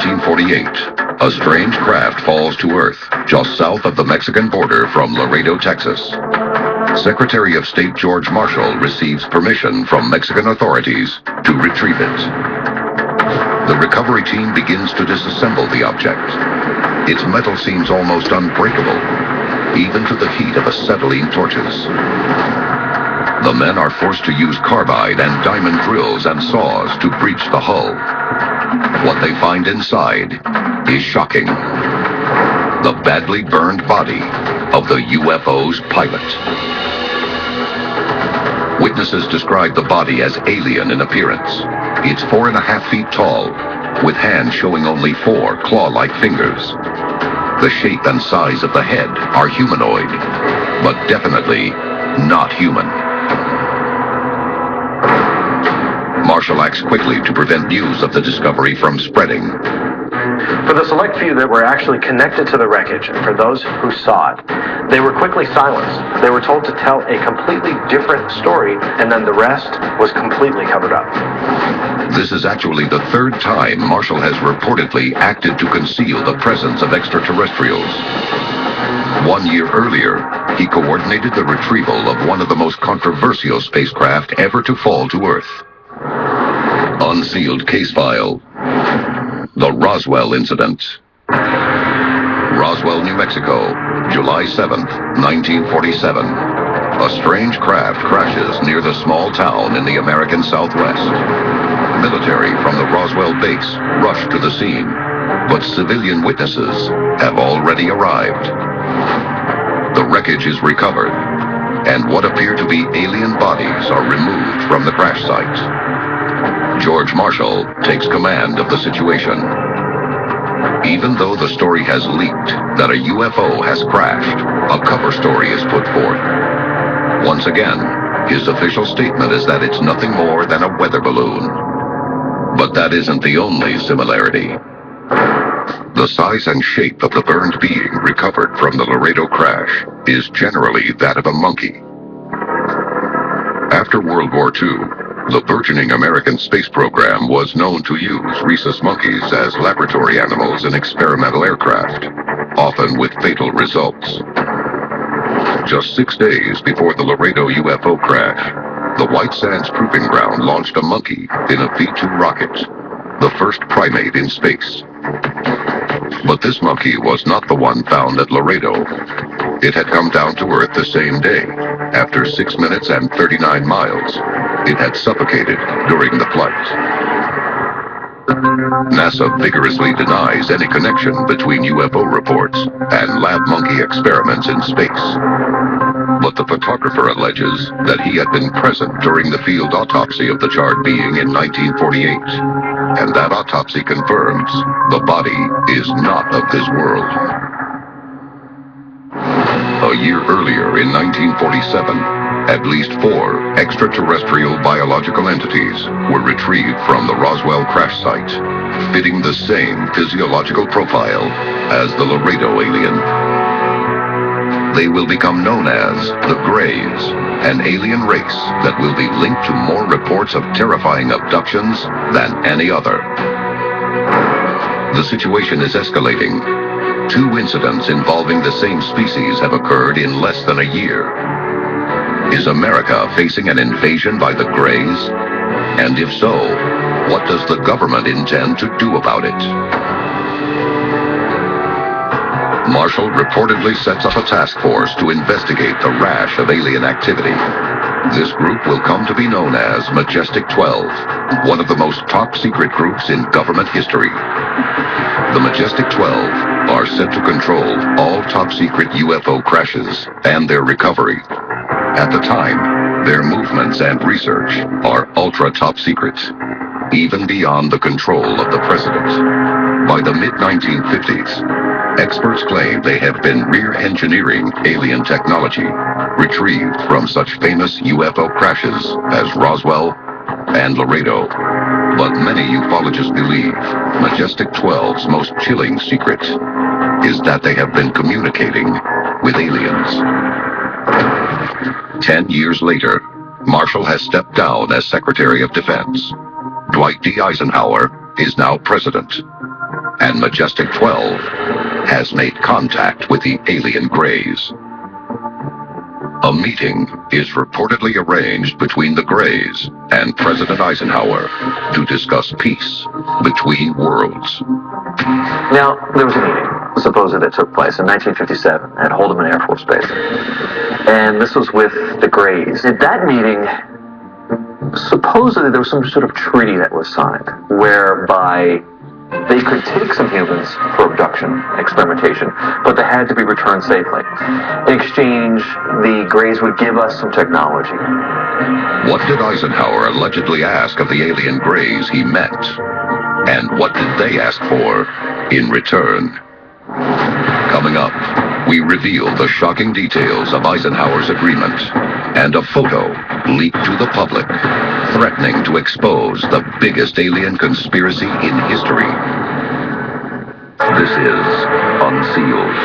1948, a strange craft falls to Earth just south of the Mexican border from Laredo, Texas. Secretary of State George Marshall receives permission from Mexican authorities to retrieve it. The recovery team begins to disassemble the object. Its metal seems almost unbreakable, even to the heat of acetylene torches. The men are forced to use carbide and diamond drills and saws to breach the hull. What they find inside is shocking. The badly burned body of the UFO's pilot. Witnesses describe the body as alien in appearance. It's 4.5 feet tall, with hands showing only 4 claw-like fingers. The shape and size of the head are humanoid, but definitely not human. Marshall acts quickly to prevent news of the discovery from spreading. For the select few that were actually connected to the wreckage, and for those who saw it, they were quickly silenced. They were told to tell a completely different story, and then the rest was completely covered up. This is actually the 3rd time Marshall has reportedly acted to conceal the presence of extraterrestrials. 1 year earlier, he coordinated the retrieval of one of the most controversial spacecraft ever to fall to Earth. Unsealed case file. The Roswell Incident. Roswell, New Mexico, July 7th, 1947. A strange craft crashes near the small town in the American Southwest. Military from the Roswell base rush to the scene, but civilian witnesses have already arrived. The wreckage is recovered, and what appear to be alien bodies are removed from the crash site. George Marshall takes command of the situation. Even though the story has leaked that a UFO has crashed, a cover story is put forth. Once again, his official statement is that it's nothing more than a weather balloon. But that isn't the only similarity. The size and shape of the burned being recovered from the Laredo crash is generally that of a monkey. After World War II, the burgeoning American space program was known to use rhesus monkeys as laboratory animals in experimental aircraft, often with fatal results. Just 6 days before the Laredo UFO crash, the White Sands Proving Ground launched a monkey in a V-2 rocket, the first primate in space. But this monkey was not the one found at Laredo. It had come down to Earth the same day. After 6 minutes and 39 miles, it had suffocated during the flight. NASA vigorously denies any connection between UFO reports and lab monkey experiments in space. But the photographer alleges that he had been present during the field autopsy of the charred being in 1948, and that autopsy confirms the body is not of this world. A year earlier, in 1947, at least 4 extraterrestrial biological entities were retrieved from the Roswell crash site, fitting the same physiological profile as the Laredo alien. They will become known as the Greys, an alien race that will be linked to more reports of terrifying abductions than any other. The situation is escalating. 2 incidents involving the same species have occurred in less than a year. Is America facing an invasion by the Greys? And if so, what does the government intend to do about it? Marshall reportedly sets up a task force to investigate the rash of alien activity. This group will come to be known as Majestic 12, one of the most top-secret groups in government history. The Majestic 12 are set to control all top-secret UFO crashes and their recovery. At the time, their movements and research are ultra-top secret, even beyond the control of the president. By the mid-1950s, experts claim they have been rear-engineering alien technology retrieved from such famous UFO crashes as Roswell and Laredo. But many ufologists believe Majestic 12's most chilling secret is that they have been communicating with aliens. 10 years later, Marshall has stepped down as Secretary of Defense. Dwight D. Eisenhower is now president. and Majestic 12 has made contact with the alien Greys. A meeting is reportedly arranged between the Greys and President Eisenhower to discuss peace between worlds. Now, there was a meeting, supposedly, that took place in 1957 at Holloman Air Force Base. And this was with the Greys. At that meeting, supposedly there was some sort of treaty that was signed, whereby they could take some humans for abduction, experimentation, but they had to be returned safely. In exchange, the Greys would give us some technology. What did Eisenhower allegedly ask of the alien Greys he met? And what did they ask for in return? Coming up, we reveal the shocking details of Eisenhower's agreement and a photo leaked to the public, threatening to expose the biggest alien conspiracy in history. This is Unsealed.